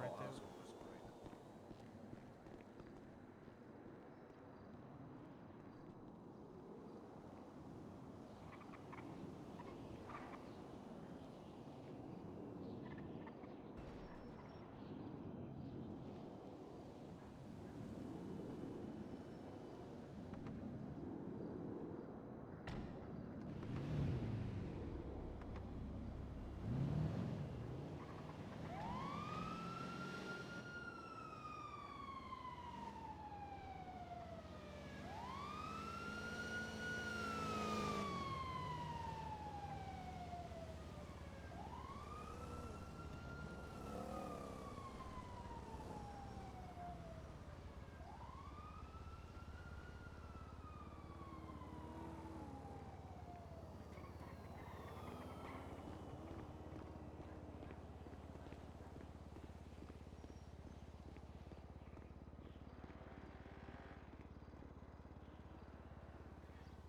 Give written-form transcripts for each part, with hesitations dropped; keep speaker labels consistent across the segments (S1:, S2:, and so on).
S1: right there.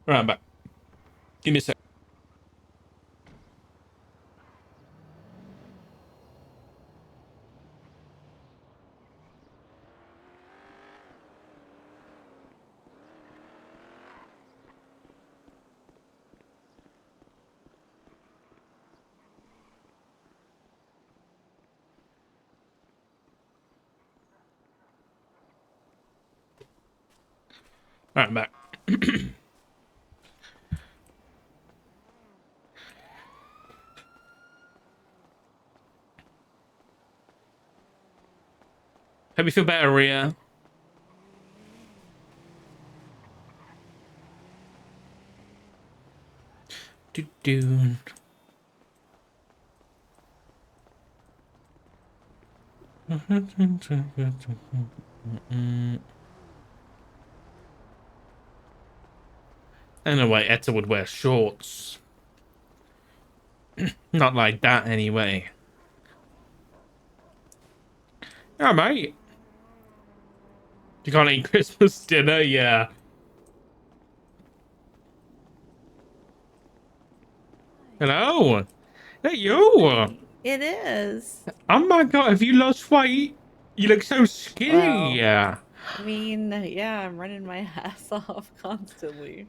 S2: Right, I'm back. Give me a sec. Right, I'm back. Hope you feel better, Rhea. Do. Anyway, Etta would wear shorts. Not like that, anyway. Yeah, mate. You can't eat Christmas dinner, yeah. Hello. Hey, you.
S3: It is.
S2: Oh my god, have you lost weight? You look so skinny.
S3: Well,
S2: Yeah.
S3: I mean, yeah, I'm running my ass off constantly.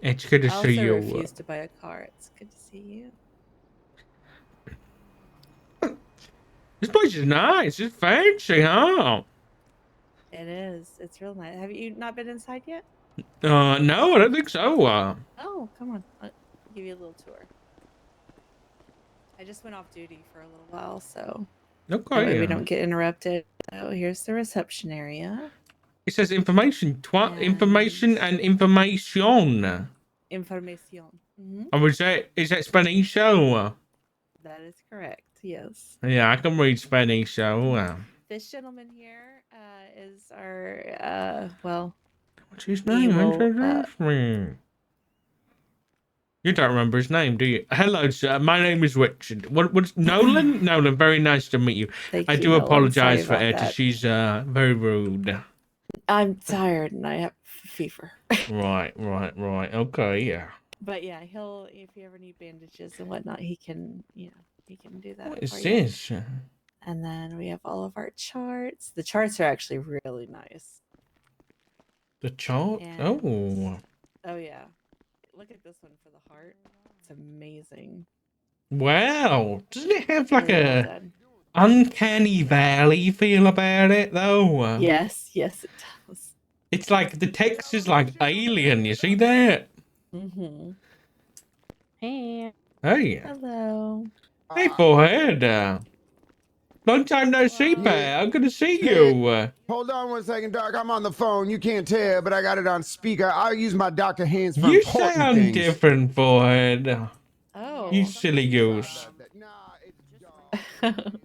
S2: It's good to
S3: I
S2: see
S3: also
S2: you.
S3: refuse to buy a car. It's good to see you.
S2: This place is nice. It's fancy, huh?
S3: It is. It's real nice. Have you not been inside yet?
S2: No, I don't think so.
S3: Oh, come on. I'll give you a little tour. I just went off duty for a little while, so that way
S2: Okay.
S3: we don't get interrupted. So here's the reception area.
S2: It says information, information and information.
S3: Information.
S2: Oh, is that Spanish? So,
S3: That is correct. Yes.
S2: yeah, I can read Spanish. So,
S3: This gentleman here is our well.
S2: what's his
S3: He
S2: name?
S3: will.
S2: Introduce me. You don't remember his name, do you? Hello, sir. My name is Richard. What's Nolan? Nolan, very nice to meet you.
S3: Thank
S2: I
S3: you,
S2: do
S3: Nolan.
S2: apologize for
S3: Sorry about
S2: Etta.
S3: that.
S2: She's very rude.
S3: I'm tired and I have fever.
S2: Right. Okay, yeah.
S3: But yeah, he'll if you ever need bandages and whatnot, he can he can do that.
S2: What is
S3: for
S2: this?
S3: You. And then we have all of our charts. The charts are actually really nice.
S2: The chart?
S3: And, oh yeah. Look at this one for the heart. It's amazing.
S2: Wow. Doesn't it have like
S3: really
S2: a
S3: well
S2: uncanny valley feel about it though?
S3: Yes, it does.
S2: It's like the text is like alien. You see that?
S3: Mm-hmm. Hey.
S2: Hey.
S3: Hello.
S2: Hey, forehead. Long time no see, pal. I'm gonna see you.
S4: Hold on 1 second, Doc. I'm on the phone. You can't tell, but I got it on speaker. I'll use my doctor hands for
S2: You
S4: important
S2: sound
S4: things.
S2: different, forehead.
S3: Oh.
S2: You silly goose.
S3: And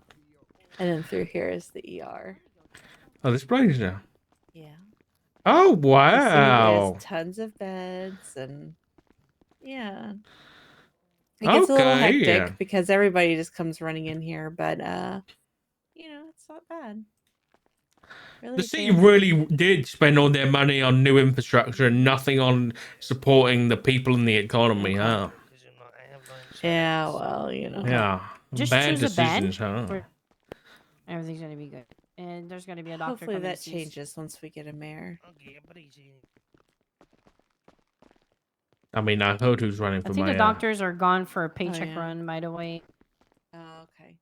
S3: then through here is the ER.
S2: Oh, this place now.
S3: Yeah.
S2: Oh, wow.
S3: There's tons of beds and yeah. It gets a little hectic because everybody just comes running in here, but it's not bad.
S2: Really the city really did spend all their money on new infrastructure and nothing on supporting the people in the economy, huh?
S3: Yeah, well,
S2: Yeah.
S5: Just
S2: bad
S5: choose
S2: decisions,
S5: a bed.
S2: huh?
S1: Everything's gonna be good. And there's gonna be a doctor
S3: Hopefully
S1: coming
S3: that
S1: to see
S3: changes once we get a mayor.
S2: I mean, I heard who's running
S1: I
S2: for
S1: think
S2: my.
S1: the doctors are gone for a paycheck
S3: yeah.
S1: run, by the way.
S3: Oh, okay.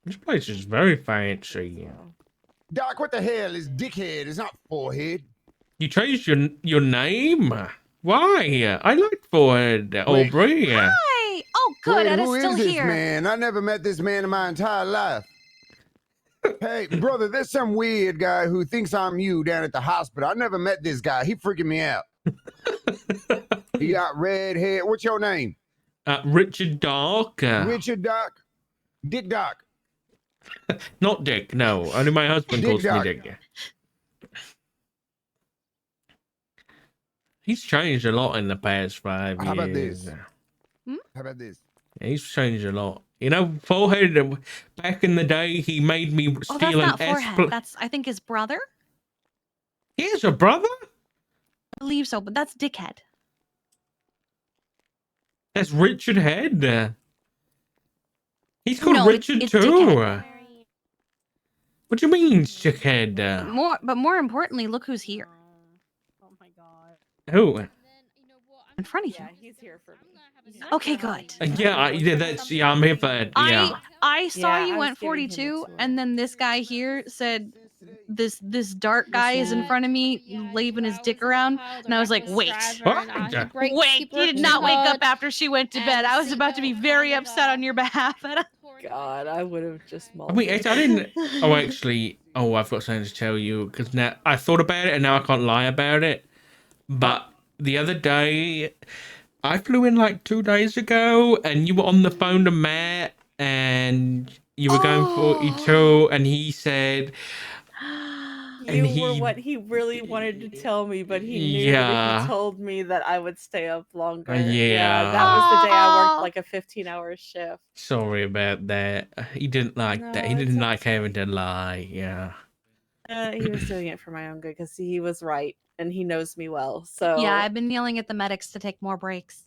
S2: This place is very fancy.
S3: Well,
S4: Doc, what the hell is dickhead? It's not forehead.
S2: You changed your name? Why? I like Forehead, Aubrey.
S5: Hi! Oh, good.
S4: Wait,
S5: Ed is
S4: who
S5: still
S4: is this
S5: here.
S4: man? I never met this man in my entire life. Hey, brother, there's some weird guy who thinks I'm you down at the hospital. I never met this guy. He freaking me out. He got red hair. What's your name?
S2: Richard Dark.
S4: Richard Doc? Dick Doc.
S2: Not Dick, no. Only my husband
S4: Dick
S2: calls me
S4: Doc.
S2: Dick. He's changed a lot in the past 5 years.
S4: How about this? How about this?
S2: He's changed a lot. You know, Forehead, back in the day, he made me
S5: Oh, that's
S2: steal
S5: not
S2: an
S5: forehead. That's, I think, his brother.
S2: He has a brother?
S5: I believe so, but that's Dickhead.
S2: That's Richard Head. He's called
S5: No,
S2: Richard
S5: it's
S2: too.
S5: Dickhead.
S2: What do you mean, Dickhead?
S5: But more importantly, look who's here
S1: Oh my god.
S2: Who?
S5: in front of you.
S3: yeah, he's here for me.
S5: Okay, good.
S2: Yeah, I'm here for it. Yeah.
S5: I saw
S3: Yeah,
S5: you
S3: I
S5: went
S3: was giving him a
S5: 42,
S3: tour.
S5: and then this guy here said, "This dark guy is in front of me, waving his dick around," and I was like, "Wait, wait!" He did not wake up after she went to bed. I was about to be very upset on your behalf.
S3: God, I would have just
S2: I mean, I didn't. Oh, actually, I've got something to tell you because now I thought about it and now I can't lie about it. But the other day, I flew in like 2 days ago, and you were on the phone to Matt, and you were going 42, and he said,
S3: You
S2: and
S3: were
S2: he-
S3: what he really wanted to tell me, but he knew that
S2: Yeah.
S3: if he told me that I would stay up longer.
S2: Yeah.
S3: That was the day I
S5: Aw.
S3: worked like a 15-hour shift.
S2: "Sorry about that." He didn't like that. He
S3: No,
S2: didn't
S3: it's
S2: like
S3: okay.
S2: having to lie. Yeah.
S3: He was doing it for my own good because he was right and he knows me well. So
S5: Yeah, I've been yelling at the medics to take more breaks.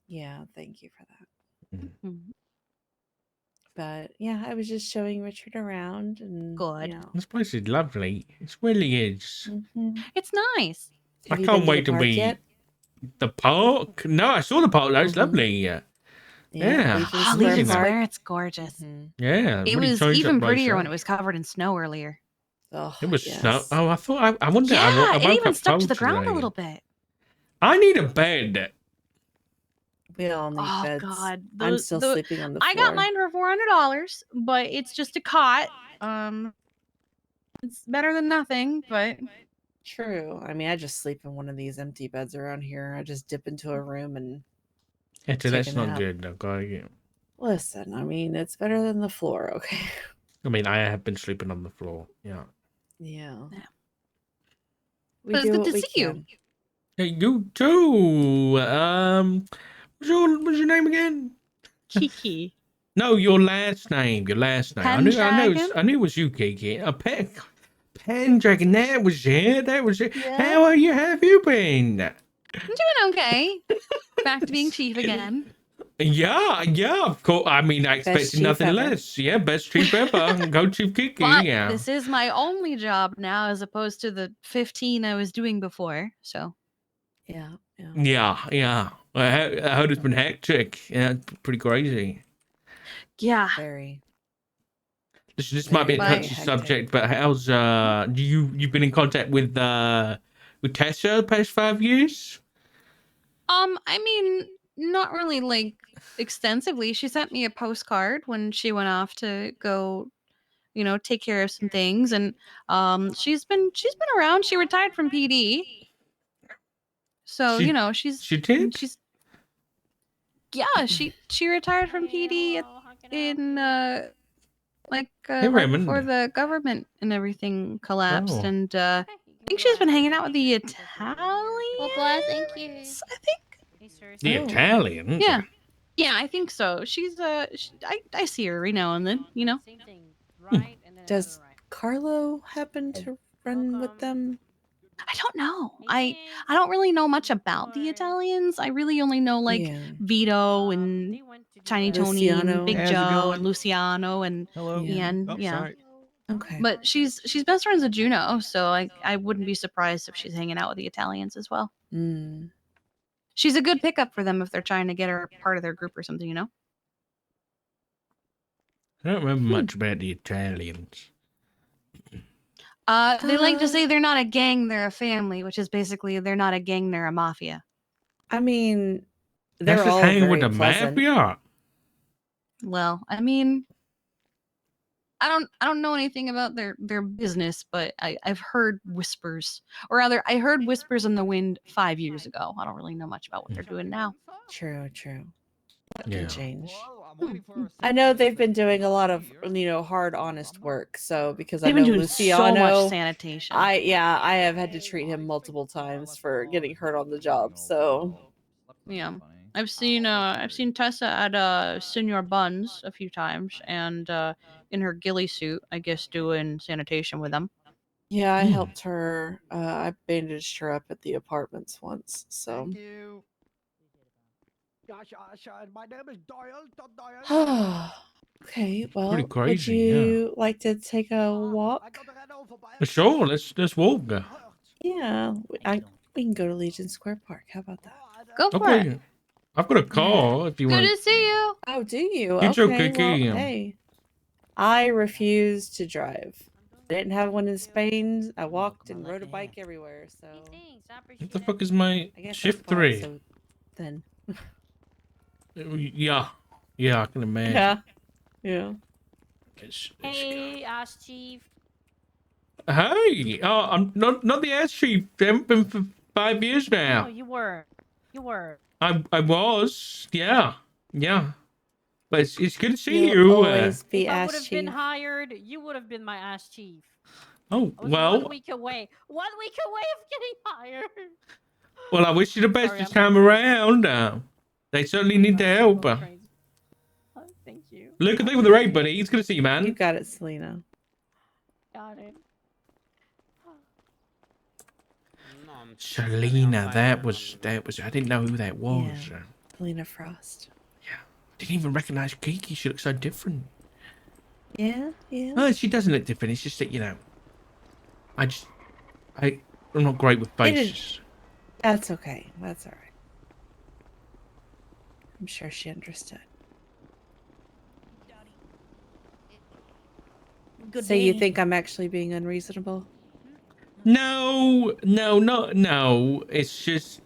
S3: yeah, thank you for that.
S5: Mhm.
S3: But yeah, I was just showing Richard around and
S5: Good.
S3: You know.
S2: This place is lovely. It really is.
S3: Mhm.
S5: It's nice.
S2: I
S3: Have you
S2: can't
S3: been
S2: wait
S3: the
S2: to
S3: park
S2: be
S3: yet?
S2: the park. No, I saw the park. That was
S3: Mhm.
S2: lovely.
S3: Yeah,
S2: Yeah.
S3: Legion
S5: Oh,
S3: Square
S5: Legion
S2: Park.
S5: Square, it's gorgeous.
S3: Mhm.
S2: Yeah.
S5: It
S2: really
S5: was
S2: changed
S5: even
S2: that place
S5: prettier
S2: up.
S5: when it was covered in snow earlier.
S3: Oh,
S2: It was snow.
S3: yes.
S2: Oh, I thought. I wonder.
S5: Yeah,
S2: I
S5: it
S2: woke
S5: even
S2: up
S5: stuck to
S2: cold
S5: the ground a
S2: today.
S5: little bit.
S2: I need a bed.
S3: We all need
S5: Oh
S3: beds.
S5: God,
S3: I'm still sleeping on the floor.
S5: I got mine for $400, but it's just a cot. It's better than nothing, but
S3: True. I mean, I just sleep in one of these empty beds around here. I just dip into a room and
S2: Yeah,
S3: Take
S2: that's
S3: a
S2: not
S3: nap.
S2: good. Okay.
S3: listen. I mean, it's better than the floor, okay?
S2: I mean, I have been sleeping on the floor. Yeah.
S3: Yeah.
S5: Yeah.
S3: We
S5: But it's
S3: do
S5: good
S3: what
S5: to
S3: we
S5: see you.
S3: can.
S2: Hey, you too. What's your name again?
S5: Kiki.
S2: No, your last name. Your last name.
S5: Pendragon?
S2: I knew it was you, Kiki. A Pendragon. That was it. That was it.
S5: Yeah.
S2: How are you? Have you been?
S5: I'm doing okay. Back to being chief again.
S2: Yeah, of course. I mean, I
S3: Best
S2: expected
S3: chief
S2: nothing
S3: ever.
S2: less. Yeah, best chief ever. Go Chief Kiki.
S5: But
S2: Yeah.
S5: this is my only job now as opposed to the 15 I was doing before. So
S3: Yeah. Yeah.
S2: Yeah. I heard it's been hectic. Yeah, it's pretty crazy.
S5: yeah.
S3: Very.
S2: This might be a
S3: Very
S2: touchy
S3: hectic.
S2: subject, but how's you've been in contact with Tessa the past 5 years?
S5: I mean, not really like extensively. She sent me a postcard when she went off to go, take care of some things, and she's been around. She retired from PD, so
S2: She did?
S5: she's she retired from PD in
S2: Hey,
S5: right
S2: Raymond.
S5: before the government and everything collapsed,
S2: Oh.
S5: and I think she's been hanging out with the Italians.
S1: Well, bless, thank you.
S5: I think.
S2: The
S3: Oh.
S2: Italian.
S5: Yeah. Yeah, I think so. She's I see her every now and then,
S1: Same thing. Right, and then
S3: Does
S1: another right.
S3: Carlo happen to run with them?
S5: I don't know. I don't really know much about the Italians. I really only know like
S3: Yeah.
S5: Vito and Tiny Tony and
S3: Luciano.
S5: Big
S6: How's it
S5: Joe
S6: going?
S5: and Luciano and
S6: Hello.
S3: Yeah.
S5: Ian.
S6: Oh,
S5: Yeah.
S6: sorry.
S3: Okay.
S5: But she's best friends with Juno, so I wouldn't be surprised if she's hanging out with the Italians as well.
S3: Mm.
S5: She's a good pickup for them if they're trying to get her part of their group or something, you know?
S2: I don't remember much about the Italians.
S5: They like to say they're not a gang, they're a family, which is basically they're not a gang, they're a mafia.
S3: I mean, they're
S2: That's just
S3: all
S2: hanging with
S3: very
S2: the
S3: pleasant.
S2: mafia.
S5: Well, I mean, I don't know anything about their business, but I've heard whispers, or rather, I heard whispers in the wind 5 years ago. I don't really know much about what they're doing now.
S3: True, true. That
S2: Yeah.
S3: can change.
S5: Hmm.
S3: I know they've been doing a lot of, hard, honest work. So because I
S5: They've been
S3: know
S5: doing
S3: Luciano,
S5: so much sanitation.
S3: I have had to treat him multiple times for getting hurt on the job. So
S5: Yeah. I've seen Tessa at Senor Buns a few times, and in her ghillie suit, I guess, doing sanitation with them.
S3: yeah, I
S2: Hmm.
S3: helped her. I bandaged her up at the apartments once. So
S6: Thank you. My name is Doyle.
S3: okay, well,
S2: Pretty
S3: would
S2: crazy, yeah.
S3: you like to take a walk?
S2: Sure, let's walk.
S3: Yeah, we can go to Legion Square Park. How about that?
S5: Go for it.
S2: Okay. I've got a car if you
S5: Good
S2: want.
S5: to see you.
S3: Oh, do you?
S2: You too,
S3: Okay, well,
S2: Kiki.
S3: hey. I refuse to drive. I didn't have one in Spain. I walked and rode a bike everywhere, so
S2: What the fuck is my
S3: I guess
S2: shift
S3: that's why,
S2: 3?
S3: so then.
S2: Yeah. Yeah, I can imagine.
S3: Yeah. Yeah.
S1: Hey, Ass Chief.
S2: Hey, I'm not the ass chief. I haven't been for 5 years
S1: No,
S2: now.
S1: you were. You were.
S2: I was, yeah. But it's good to see
S3: You'll
S2: you.
S3: always be
S1: If I would
S3: ass
S1: have been
S3: chief.
S1: hired, you would have been my ass chief.
S2: Oh
S1: I was
S2: well,
S1: 1 week away. 1 week away of getting hired.
S2: well, I wish you the best
S1: Sorry,
S2: this
S1: I'm
S2: time
S1: going
S2: around. They certainly need the
S1: I'm
S2: help.
S1: going crazy. Oh, thank you.
S2: Look at the raid, buddy. It's good to see you,
S3: You
S2: man.
S3: got it, Selena.
S1: Got it.
S2: Selena, that was. I didn't know who that was.
S3: Yeah. Selena Frost.
S2: Didn't even recognize Kiki. She looks so different.
S3: Yeah, yeah.
S2: Oh, she doesn't look different. It's just that I'm not great with
S3: It is-
S2: faces.
S3: That's okay. That's all right. I'm sure she understood.
S1: Good
S3: So you
S1: day.
S3: think I'm actually being unreasonable?
S2: No. It's just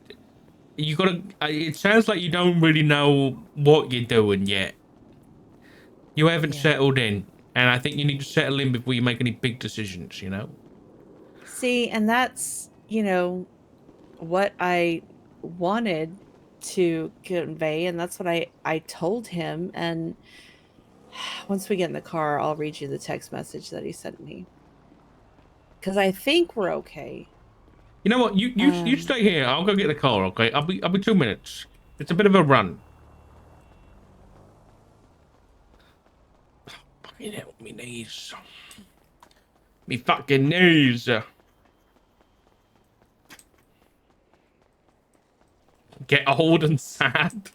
S2: you gotta. It sounds like you don't really know what you're doing yet. You haven't
S3: Yeah.
S2: settled in, and I think you need to settle in before you make any big decisions. You know.
S3: See, and that's, what I wanted to convey, and that's what I told him. And once we get in the car, I'll read you the text message that he sent me. Because I think we're okay.
S2: You know what? You stay here. I'll go get the car. Okay. I'll be 2 minutes. It's a bit of a run. Fucking hell, me knees. Me fucking knees. Get old and sad.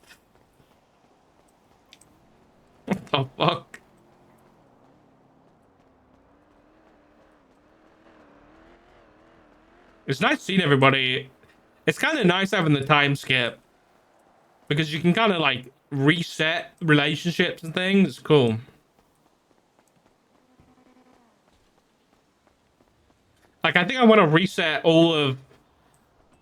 S2: What the fuck? It's nice seeing everybody. It's kind of nice having the time skip. Because you can kind of like reset relationships and things. It's cool. Like, I think I want to reset all of,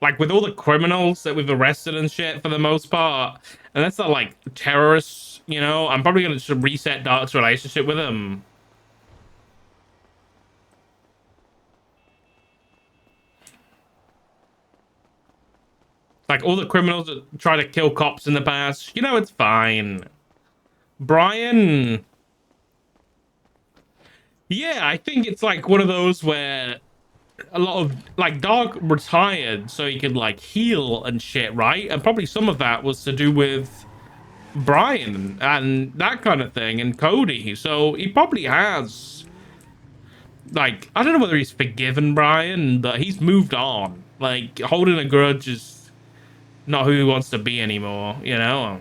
S2: like, with all the criminals that we've arrested and shit for the most part. And that's not like terrorists, I'm probably going to just reset Dark's relationship with them. Like, all the criminals that try to kill cops in the past, it's fine. Brian. Yeah, I think it's like one of those where a lot of, like, Dark retired so he could, like, heal and shit, right? And probably some of that was to do with Brian and that kind of thing, and Cody. So he probably has like, I don't know whether he's forgiven Brian, but he's moved on. Like, holding a grudge is not who he wants to be anymore, you know?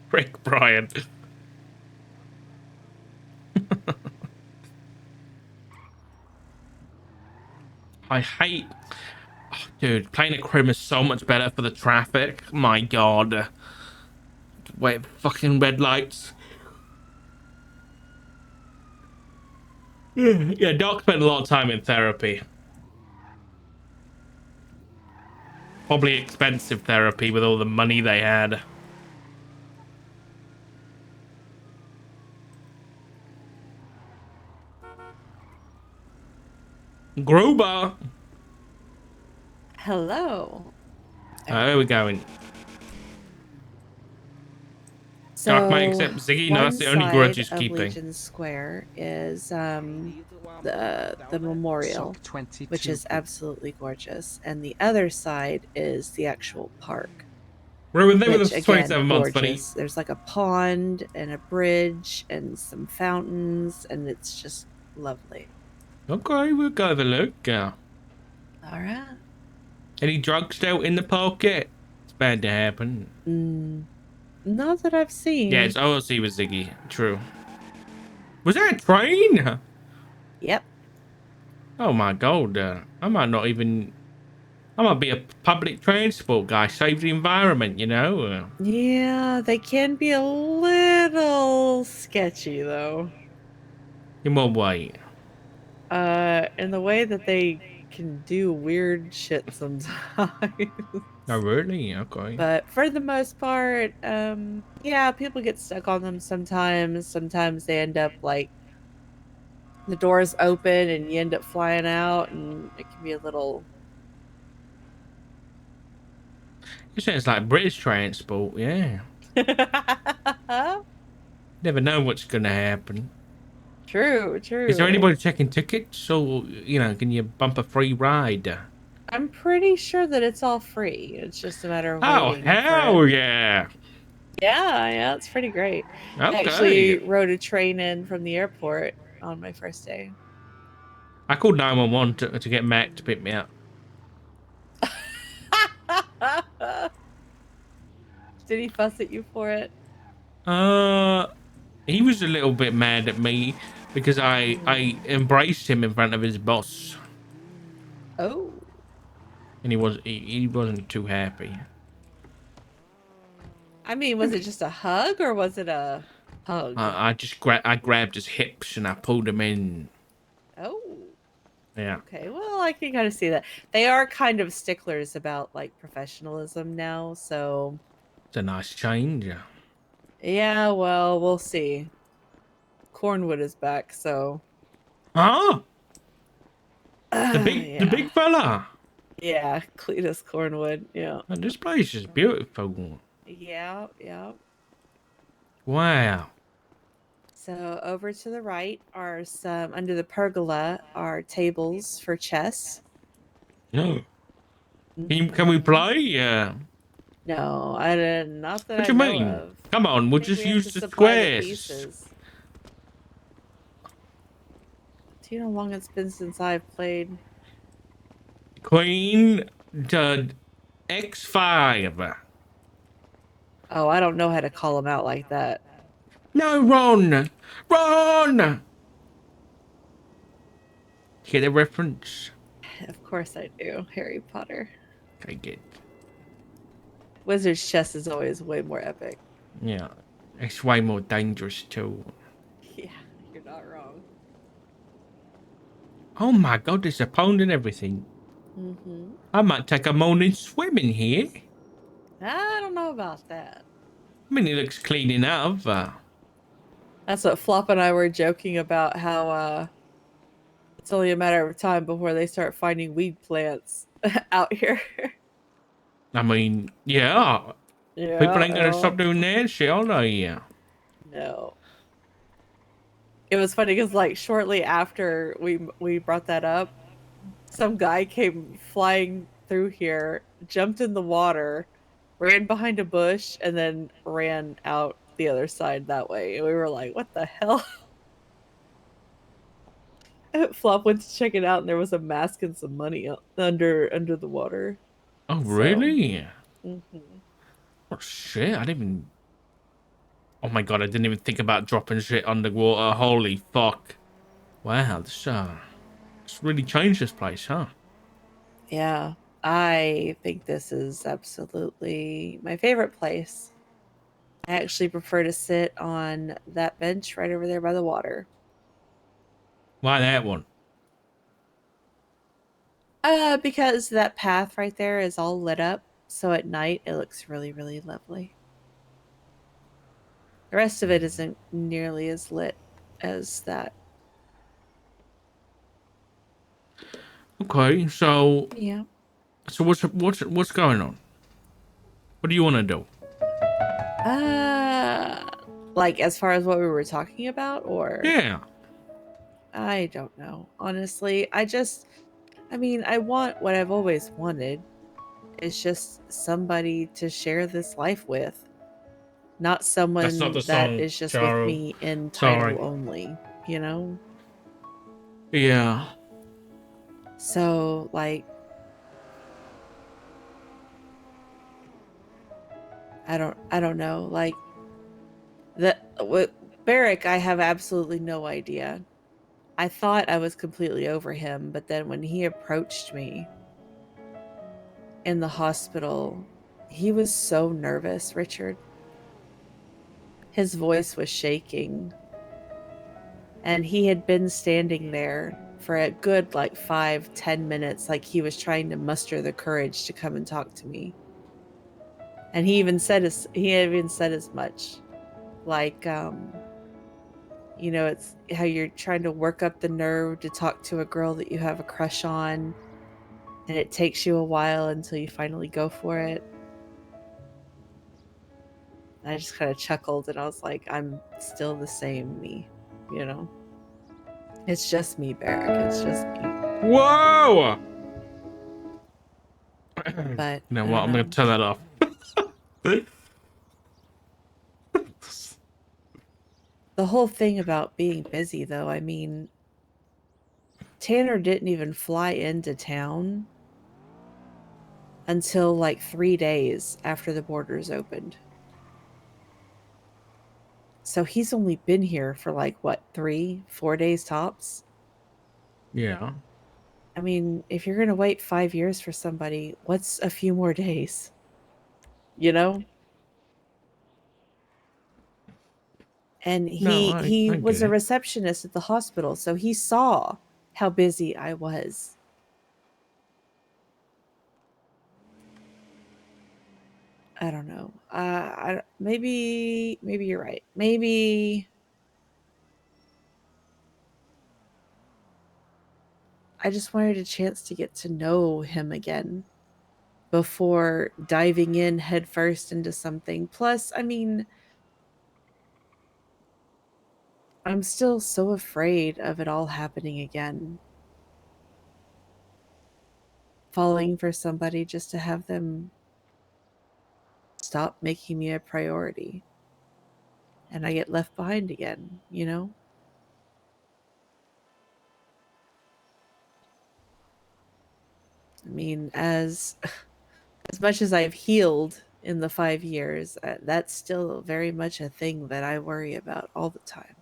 S2: Frick Brian. I hate... Oh, dude, playing a crim is so much better for the traffic. My god. Wait, fucking red lights. Yeah, Doc spent a lot of time in therapy. Probably expensive therapy with all the money they had. Gruber!
S3: Hello.
S2: Where we going?
S3: So
S2: Dark might accept Ziggy? No,
S3: one
S2: that's the only grudge he's
S3: side of
S2: keeping.
S3: Legion Square is the memorial,
S6: Sock22
S3: which is
S6: Dec.
S3: absolutely gorgeous, and the other side is the actual park,
S2: We're with them with
S3: which
S2: us for
S3: again
S2: 27 months, buddy.
S3: gorgeous. There's like a pond and a bridge and some fountains, and it's just lovely.
S2: Okay, we'll go have a look.
S3: All right.
S2: Any drugs out in the pocket? It's bad to happen.
S3: Not that I've seen.
S2: Yeah, it's OLC with Ziggy. True. Was there a train?
S3: Yep.
S2: Oh my god. I might not even... I might be a public transport guy. Save the environment, you know?
S3: Yeah, they can be a little sketchy though.
S2: In what way?
S3: In the way that they can do weird shit sometimes.
S2: Oh, really? Okay.
S3: But for the most part, yeah, people get stuck on them sometimes. Sometimes they end up like the doors open and you end up flying out, and it can be a little.
S2: It sounds like British transport, yeah. Never know what's gonna happen.
S3: True.
S2: Is there anybody checking tickets, or, you know, can you bump a free ride?
S3: I'm pretty sure that it's all free. It's just a matter of
S2: Oh,
S3: waiting. for
S2: hell
S3: it.
S2: yeah.
S3: Yeah, it's pretty great. I
S2: Okay.
S3: actually rode a train in from the airport on my first day.
S2: I called 911 to get Mac to pick me up.
S3: Did he fuss at you for it?
S2: He was a little bit mad at me because I embraced him in front of his boss,
S3: Oh.
S2: and he wasn't too happy.
S3: I mean, was it just a hug or was it a hug?
S2: I grabbed his hips and I pulled him in.
S3: Oh.
S2: Yeah.
S3: Okay, well, I can kind of see that. They are kind of sticklers about like professionalism now, so
S2: It's a nice change.
S3: yeah, well, we'll see. Cornwood is back, so
S2: Huh? The
S3: yeah.
S2: big fella.
S3: Yeah, Cletus Cornwood, yeah.
S2: And this place is beautiful.
S3: Yeah.
S2: Wow.
S3: So over to the right are some, under the pergola are tables for chess.
S2: No. Can we play? Yeah.
S3: No, I didn't. Not that
S2: What
S3: I
S2: you
S3: know
S2: mean?
S3: of.
S2: Come on, we'll
S3: I think
S2: just
S3: we have
S2: use
S3: to
S2: the
S3: supply the
S2: squares.
S3: pieces. Do you know how long it's been since I've played?
S2: Queen to X5.
S3: Oh, I don't know how to call them out like that.
S2: No, Ron! Ron! Get the reference?
S3: Of course I do. Harry Potter.
S2: Okay, good.
S3: Wizard's chess is always way more epic.
S2: Yeah. It's way more dangerous too.
S3: Yeah, you're not wrong.
S2: Oh my god, there's a pond and everything.
S3: Mm-hmm.
S2: I might take a morning swim in here.
S3: I don't know about that.
S2: I mean, it looks clean enough.
S3: That's what Flop and I were joking about, how it's only a matter of time before they start finding weed plants out here.
S2: I mean, yeah.
S3: Yeah,
S2: People ain't gonna stop doing that shit, are they?
S3: No. It was funny because, like, shortly after we brought that up, some guy came flying through here, jumped in the water, ran behind a bush, and then ran out the other side that way. And we were like, what the hell? Flop went to check it out, and there was a mask and some money under the water.
S2: Oh,
S3: So,
S2: really?
S3: mhm.
S2: Oh, shit. I didn't even... Oh, my God. I didn't even think about dropping shit underwater. Holy fuck. Wow. It's really changed this place, huh?
S3: Yeah, I think this is absolutely my favorite place. I actually prefer to sit on that bench right over there by the water.
S2: Why that one?
S3: Because that path right there is all lit up, so at night it looks really, really lovely. The rest of it isn't nearly as lit as that.
S2: Okay, so
S3: Yeah.
S2: what's going on? What do you want to do?
S3: Like as far as what we were talking about, or
S2: Yeah.
S3: I don't know. Honestly, I mean, I want what I've always wanted. It's just somebody to share this life with. Not
S2: That's not
S3: someone
S2: the
S3: that
S2: song,
S3: is just with
S2: Charo.
S3: me in
S2: Sorry.
S3: title only, you know?
S2: Yeah.
S3: So, like, I don't know. Like, with Barrick, I have absolutely no idea. I thought I was completely over him, but then when he approached me in the hospital, he was so nervous, Richard. His voice was shaking. And he had been standing there for a good like 5-10 minutes, like he was trying to muster the courage to come and talk to me. And he even said as much. Like, you know, it's how you're trying to work up the nerve to talk to a girl that you have a crush on, and it takes you a while until you finally go for it. And I just kind of chuckled, and I was like, I'm still the same me, you know? It's just me, Barrick. It's just me.
S2: Whoa!
S3: But
S2: You know
S3: I
S2: what?
S3: don't
S2: I'm
S3: know.
S2: gonna turn that off.
S3: The whole thing about being busy, though, I mean, Tanner didn't even fly into town until like 3 days after the borders opened. So he's only been here for like, what, 3-4 days tops?
S2: Yeah.
S3: I mean, if you're going to wait 5 years for somebody, what's a few more days? You know? And
S2: No,
S3: he
S2: I
S3: was
S2: get
S3: a
S2: it.
S3: receptionist at the hospital, so he saw how busy I was. I don't know. Maybe you're right. Maybe I just wanted a chance to get to know him again before diving in headfirst into something. Plus, I mean, I'm still so afraid of it all happening again. Falling for somebody just to have them stop making me a priority. And I get left behind again, you know? I mean, as much as I've healed in the 5 years, that's still very much a thing that I worry about all the time.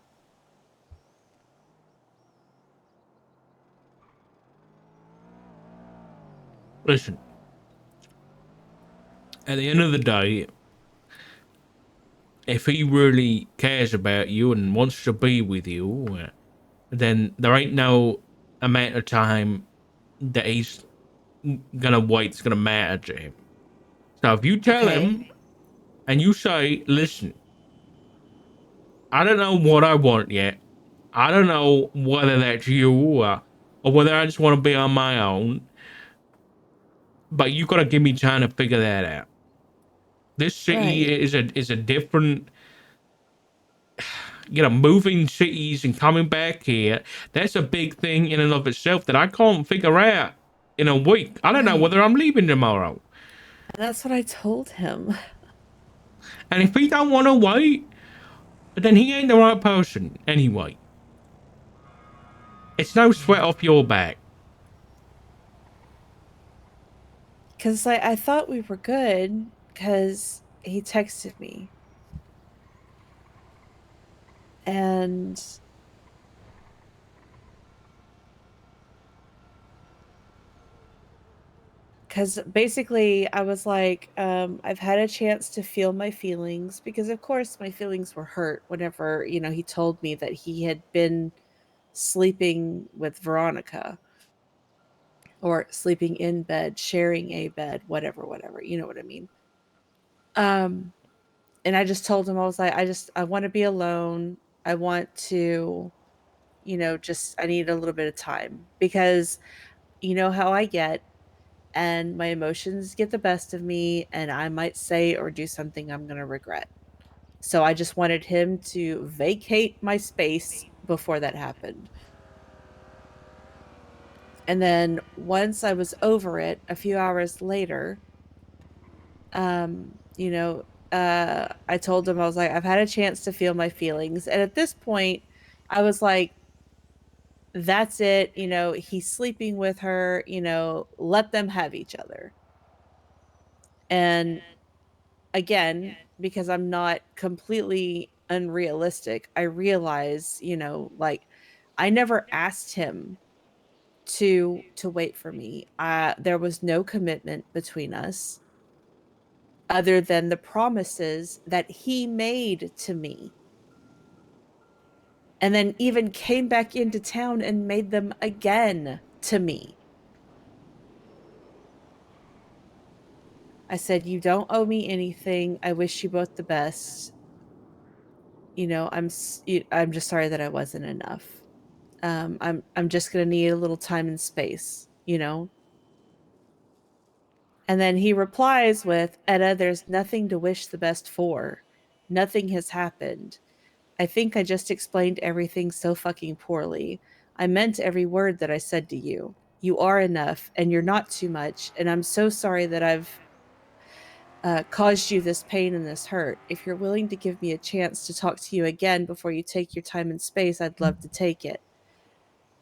S2: Listen. At the end of the day, if he really cares about you and wants to be with you, then there ain't no amount of time that he's gonna wait's gonna matter to him. So if you tell him
S3: Okay.
S2: and you say, listen, I don't know what I want yet. I don't know whether that's you or whether I just want to be on my own. But you gotta give me time to figure that out. This city
S3: Right.
S2: is a different, moving cities and coming back here. That's a big thing in and of itself that I can't figure out in a week. I don't know
S3: Right.
S2: whether I'm leaving tomorrow.
S3: And that's what I told him.
S2: And if he don't want to wait, But then he ain't the right person anyway. It's no sweat off your back.
S3: Because I thought we were good because he texted me. And because basically I was like, I've had a chance to feel my feelings because, of course, my feelings were hurt whenever, he told me that he had been sleeping with Veronica or sleeping in bed, sharing a bed, whatever, you know what I mean? And I just told him, I was like, I want to be alone. I want to, I need a little bit of time because you know how I get, and my emotions get the best of me, and I might say or do something I'm going to regret. So I just wanted him to vacate my space before that happened. And then once I was over it, a few hours later, I told him, I was like, I've had a chance to feel my feelings. And at this point, I was like, that's it. He's sleeping with her, let them have each other. And again, because I'm not completely unrealistic, I realize, like I never asked him to wait for me. There was no commitment between us other than the promises that he made to me. And then even came back into town and made them again to me. I said, you don't owe me anything. I wish you both the best. I'm just sorry that I wasn't enough. I'm just going to need a little time and space, And then he replies with, Etta, there's nothing to wish the best for. Nothing has happened. I think I just explained everything so fucking poorly. I meant every word that I said to you. You are enough, and you're not too much, and I'm so sorry that I've caused you this pain and this hurt. If you're willing to give me a chance to talk to you again before you take your time and space, I'd love to take it.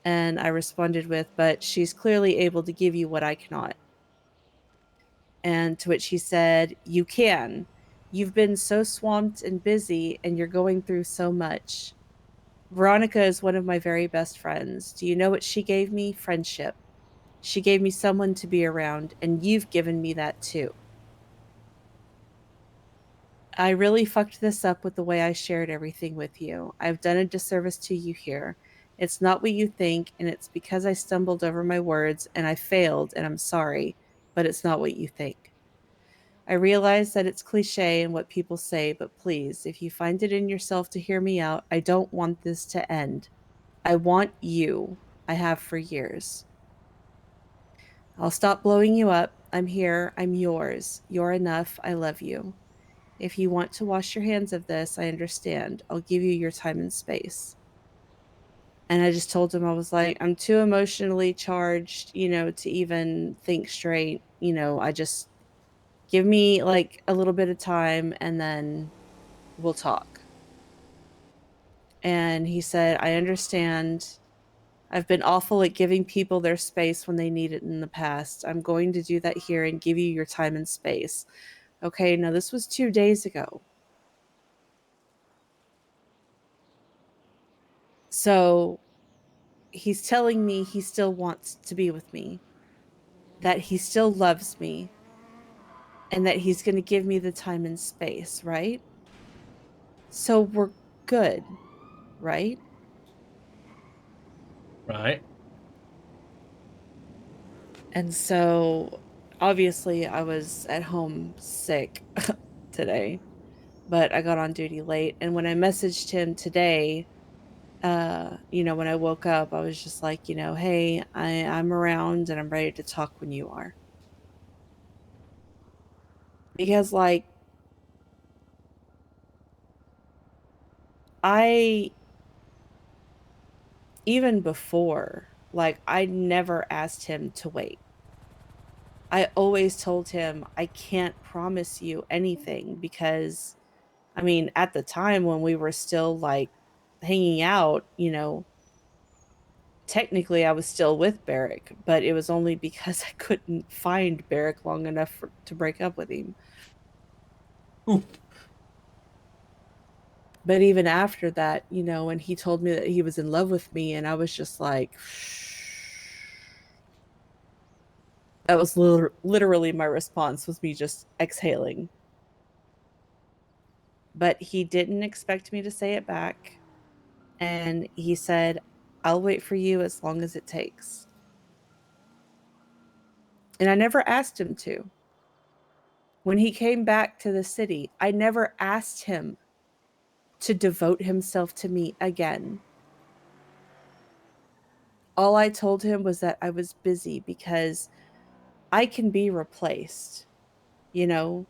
S3: And I responded with, but she's clearly able to give you what I cannot. And to which he said, you can. You've been so swamped and busy, and you're going through so much. Veronica is one of my very best friends. Do you know what she gave me? Friendship. She gave me someone to be around, and you've given me that too. I really fucked this up with the way I shared everything with you. I've done a disservice to you here. It's not what you think, and it's because I stumbled over my words and I failed, and I'm sorry, but it's not what you think. I realize that it's cliche and what people say, but please, if you find it in yourself to hear me out, I don't want this to end. I want you. I have for years. I'll stop blowing you up. I'm here. I'm yours. You're enough. I love you. If you want to wash your hands of this, I understand. I'll give you your time and space. And I just told him, I was like, I'm too emotionally charged, to even think straight. I just give me like a little bit of time and then we'll talk. And he said, I understand. I've been awful at giving people their space when they need it in the past. I'm going to do that here and give you your time and space. Okay, now this was 2 days ago. So he's telling me he still wants to be with me, that he still loves me, and that he's going to give me the time and space, right? So we're good, right?
S2: Right.
S3: And so obviously I was at home sick today, but I got on duty late. And when I messaged him today, when I woke up, I was just like, hey, I'm around and I'm ready to talk when you are. Because, like, even before, like, I never asked him to wait. I always told him, I can't promise you anything because I mean, at the time when we were still like hanging out, you know, technically I was still with Barrick, but it was only because I couldn't find Barrick long enough to break up with him.
S2: Ooh.
S3: But even after that, you know, when he told me that he was in love with me, and I was just like, that was literally my response, was me just exhaling. But he didn't expect me to say it back. And he said, I'll wait for you as long as it takes. And I never asked him to. When he came back to the city, I never asked him to devote himself to me again. All I told him was that I was busy because I can be replaced, you know?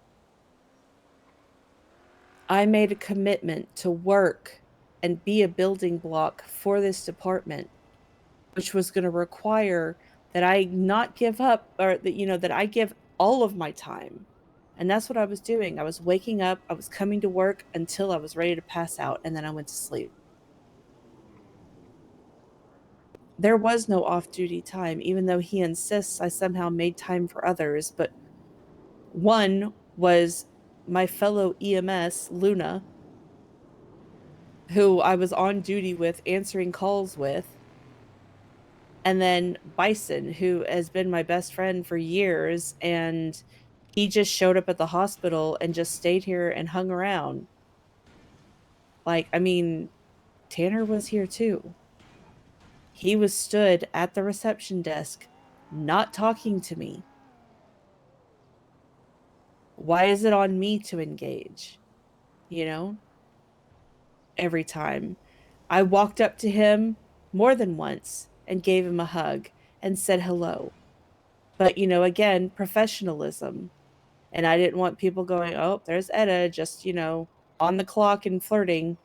S3: I made a commitment to work and be a building block for this department, which was going to require that I not give up, or that, you know, that I give all of my time. And that's what I was doing. I was waking up, I was coming to work until I was ready to pass out, and then I went to sleep. There was no off-duty time, even though he insists I somehow made time for others. But one was my fellow EMS, Luna, who I was on duty with, answering calls with. And then Bison, who has been my best friend for years, and he just showed up at the hospital and just stayed here and hung around. Like, I mean, Tanner was here too. He was stood at the reception desk, not talking to me. Why is it on me to engage? You know? Every time. I walked up to him more than once and gave him a hug and said hello. But, you know, again, professionalism. And I didn't want people going, oh, there's Etta, just, you know, on the clock and flirting.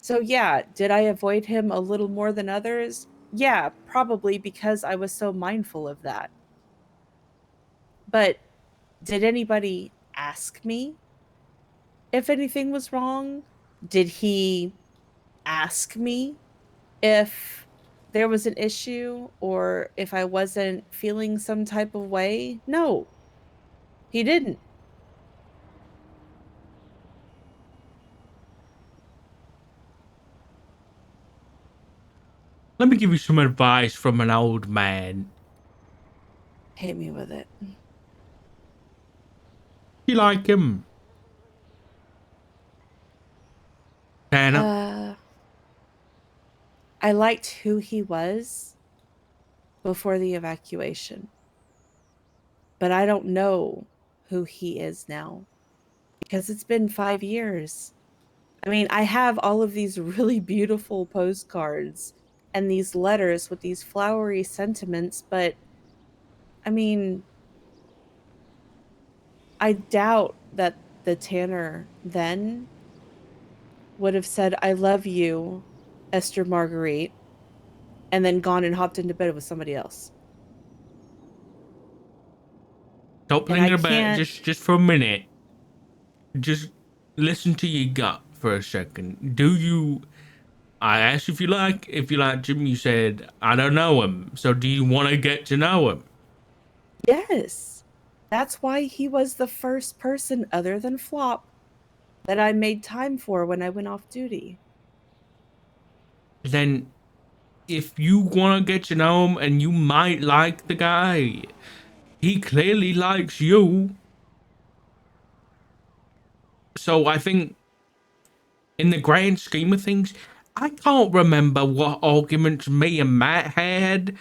S3: So yeah, did I avoid him a little more than others? Yeah, probably because I was so mindful of that. But did anybody ask me if anything was wrong? Did he ask me if there was an issue or if I wasn't feeling some type of way? No, he didn't.
S2: Let me give you some advice from an old man.
S3: Hit me with it.
S2: You like him? Tanner?
S3: I liked who he was before the evacuation, but I don't know who he is now because it's been 5 years. I mean, I have all of these really beautiful postcards and these letters with these flowery sentiments, but I mean, I doubt that the Tanner then would have said, I love you, Esther Marguerite, and then gone and hopped into bed with somebody else.
S2: Stop
S3: And I
S2: thinking about it
S3: can't.
S2: just for a minute. Just listen to your gut for a second. I asked if you like Jim, you said, I don't know him. So do you want to get to know him?
S3: Yes. That's why he was the first person other than Flop that I made time for when I went off duty.
S2: Then if you want to get to know him and you might like the guy, he clearly likes you. So I think in the grand scheme of things, I can't remember what arguments me and Matt had,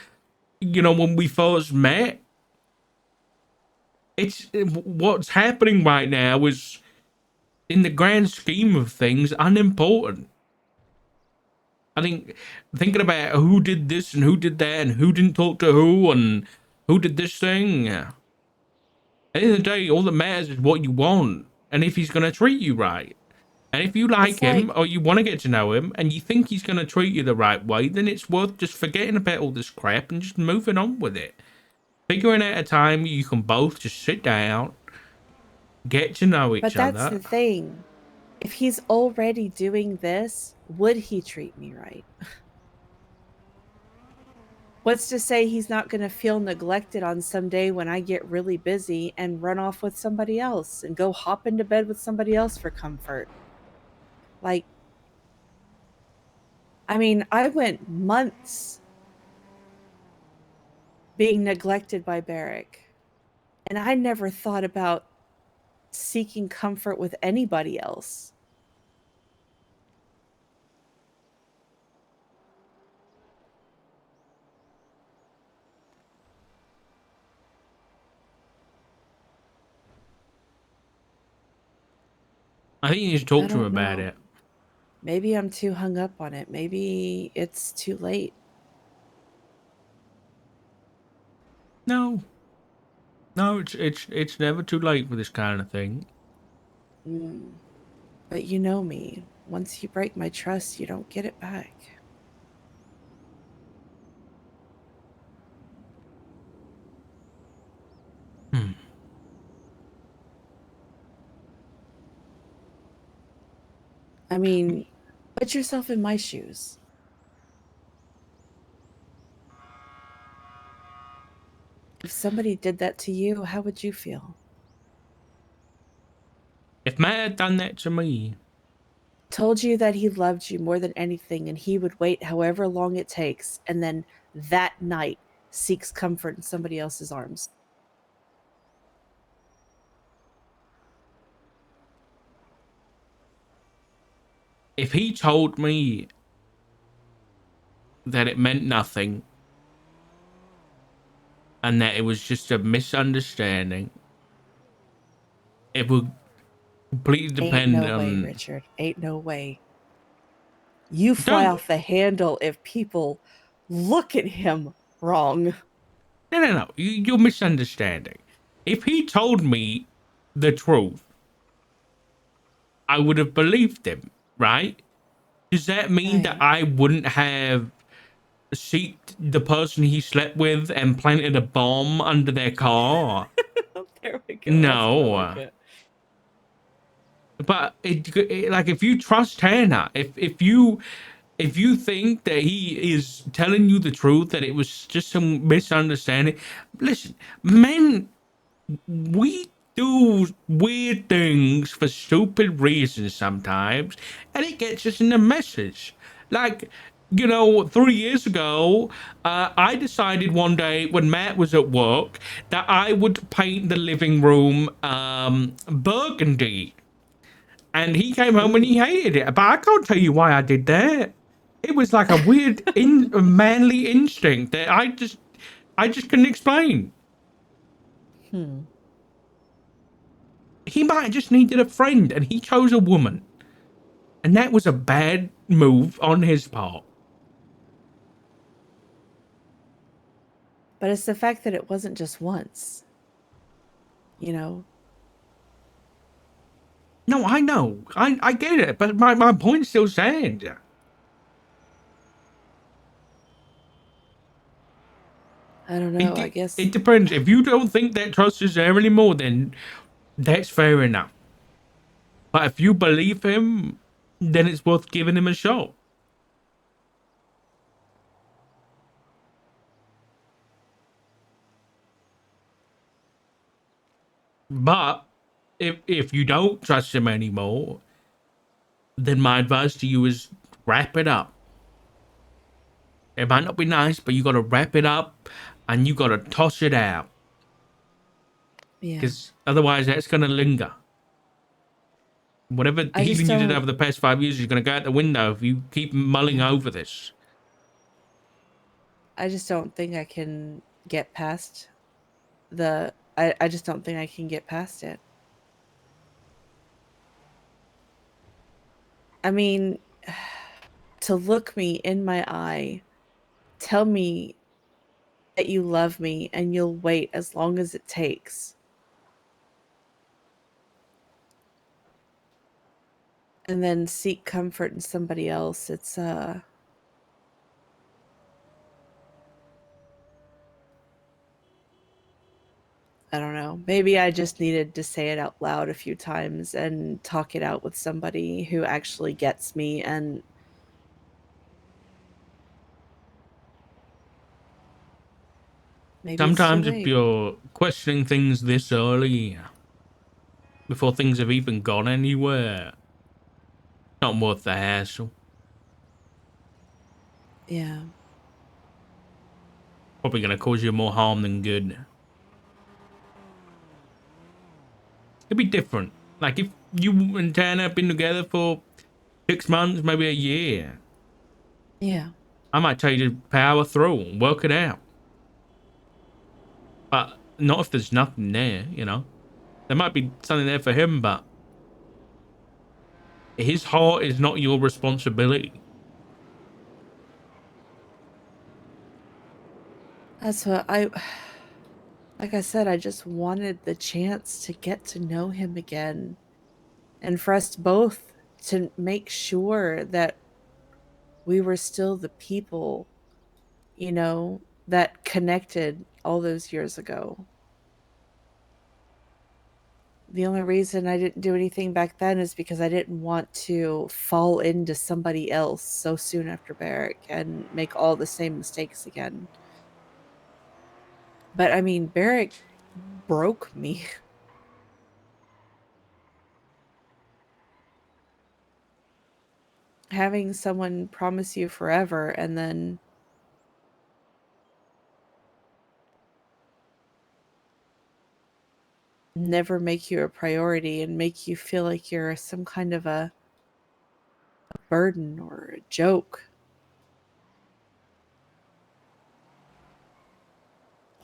S2: you know, when we first met. It's what's happening right now is, in the grand scheme of things, unimportant. I think thinking about who did this and who did that and who didn't talk to who and who did this thing. At the end of the day, all that matters is what you want and if he's going to treat you right. And if you like him or you want to get to know him and you think he's going to treat you the right way, then it's worth just forgetting about all this crap and just moving on with it. Figuring out a time you can both just sit down, get to know
S3: But
S2: each
S3: that's
S2: other.
S3: the thing. If he's already doing this, would he treat me right? What's to say he's not going to feel neglected on some day when I get really busy and run off with somebody else and go hop into bed with somebody else for comfort? Like, I mean, I went months being neglected by Barrick, and I never thought about seeking comfort with anybody else.
S2: I think you need to
S3: I
S2: talk to him
S3: don't
S2: about
S3: know.
S2: it.
S3: Maybe I'm too hung up on it. Maybe it's too late.
S2: No. No, it's never too late for this kind of thing.
S3: But you know me. Once you break my trust, you don't get it back.
S2: Hmm.
S3: I mean, put yourself in my shoes. If somebody did that to you, how would you feel?
S2: If Matt had done that to me,
S3: Told you that he loved you more than anything and he would wait however long it takes, and then that night seeks comfort in somebody else's arms.
S2: if he told me that it meant nothing and that it was just a misunderstanding, it would completely
S3: Ain't
S2: depend
S3: no way,
S2: on.
S3: Richard. Ain't no way. You fly
S2: Don't.
S3: off the handle if people look at him wrong.
S2: No. You're misunderstanding. If he told me the truth, I would have believed him, right? Does that mean that
S3: Right.
S2: I wouldn't have seeked the person he slept with and planted a bomb under their car?
S3: There we go. That's more like
S2: No.
S3: it.
S2: But like, if you trust Hannah, if you think that he is telling you the truth, that it was just some misunderstanding, listen, men, we do weird things for stupid reasons sometimes, and it gets us in the message. Like, 3 years ago, I decided one day when Matt was at work that I would paint the living room burgundy. And he came home and he hated it. But I can't tell you why I did that. It was like a weird manly instinct that I just couldn't explain.
S3: Hmm.
S2: He might have just needed a friend and he chose a woman. And that was a bad move on his part.
S3: But it's the fact that it wasn't just once. You know?
S2: No, I know. I get it, but my point still stands.
S3: I don't
S2: It,
S3: know. I
S2: de-
S3: guess
S2: it depends. If you don't think that trust is there anymore, then that's fair enough. But if you believe him, then it's worth giving him a shot. But if you don't trust him anymore, then my advice to you is wrap it up. It might not be nice, but you got to wrap it up and you got to toss it out,
S3: yeah.
S2: because otherwise that's going to linger. Whatever
S3: I just
S2: healing you did
S3: don't
S2: over the past 5 years is going to go out the window if you keep mulling over this.
S3: I just don't think I can get past I just don't think I can get past it. I mean, to look me in my eye, tell me that you love me and you'll wait as long as it takes. And then seek comfort in somebody else. I don't know. Maybe I just needed to say it out loud a few times and talk it out with somebody who actually gets me. And maybe it's too
S2: Sometimes if
S3: late.
S2: you're questioning things this early, before things have even gone anywhere, not worth the hassle.
S3: Yeah.
S2: Probably going to cause you more harm than good. It'd be different. Like if you and Tanner have been together for 6 months, maybe a year,
S3: Yeah.
S2: I might tell you to power through and work it out. But not if there's nothing there, you know. There might be something there for him, but his heart is not your responsibility.
S3: That's what like I said, I just wanted the chance to get to know him again and for us both to make sure that we were still the people, you know, that connected all those years ago. The only reason I didn't do anything back then is because I didn't want to fall into somebody else so soon after Barrick and make all the same mistakes again. But I mean, Barrick broke me. Having someone promise you forever and then never make you a priority and make you feel like you're some kind of a burden or a joke.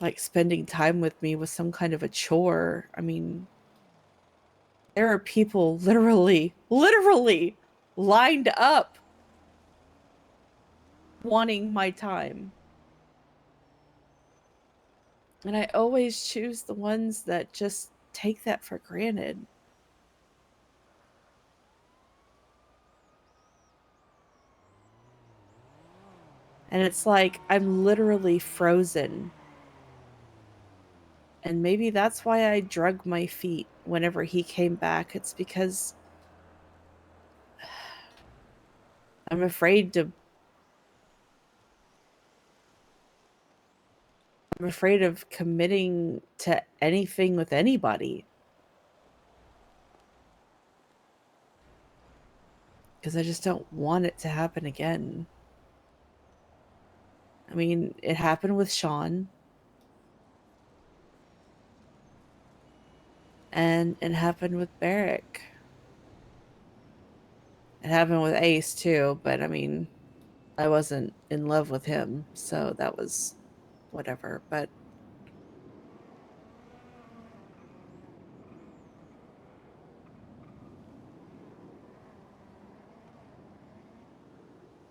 S3: Like spending time with me was some kind of a chore. I mean, there are people literally lined up wanting my time. And I always choose the ones that just take that for granted. And it's like I'm literally frozen. And maybe that's why I drug my feet whenever he came back. It's because I'm afraid to I'm afraid of committing to anything with anybody. Because I just don't want it to happen again. I mean, it happened with Sean. And it happened with Barrick. It happened with Ace too, but I mean, I wasn't in love with him, so that was whatever. But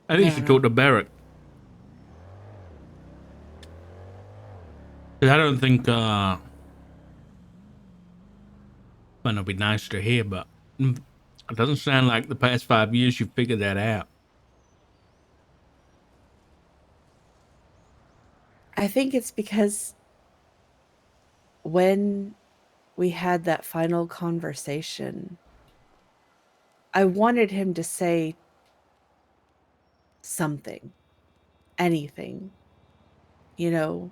S2: I
S3: I
S2: think you
S3: don't
S2: should talk
S3: know.
S2: to Barrett. 'Cause I don't think, might not be nice to hear, but it doesn't sound like the past 5 years you figured that out.
S3: I think it's because when we had that final conversation, I wanted him to say something, anything, you know.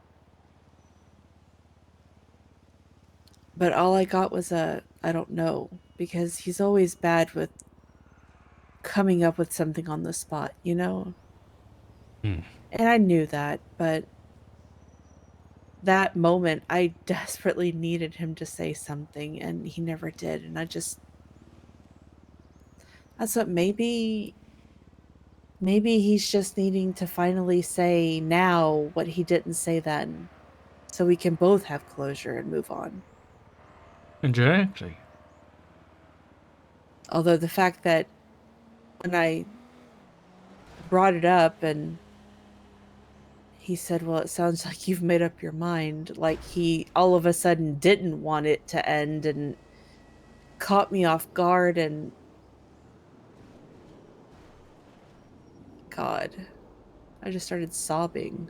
S3: But all I got was a I don't know, because he's always bad with coming up with something on the spot, you know?
S2: Hmm.
S3: And I knew that, but that moment I desperately needed him to say something and he never did. And that's what maybe he's just needing to finally say now what he didn't say then, so we can both have closure and move on.
S2: Exactly.
S3: Although the fact that when I brought it up and he said, "Well, it sounds like you've made up your mind," like he all of a sudden didn't want it to end and caught me off guard. And God, I just started sobbing.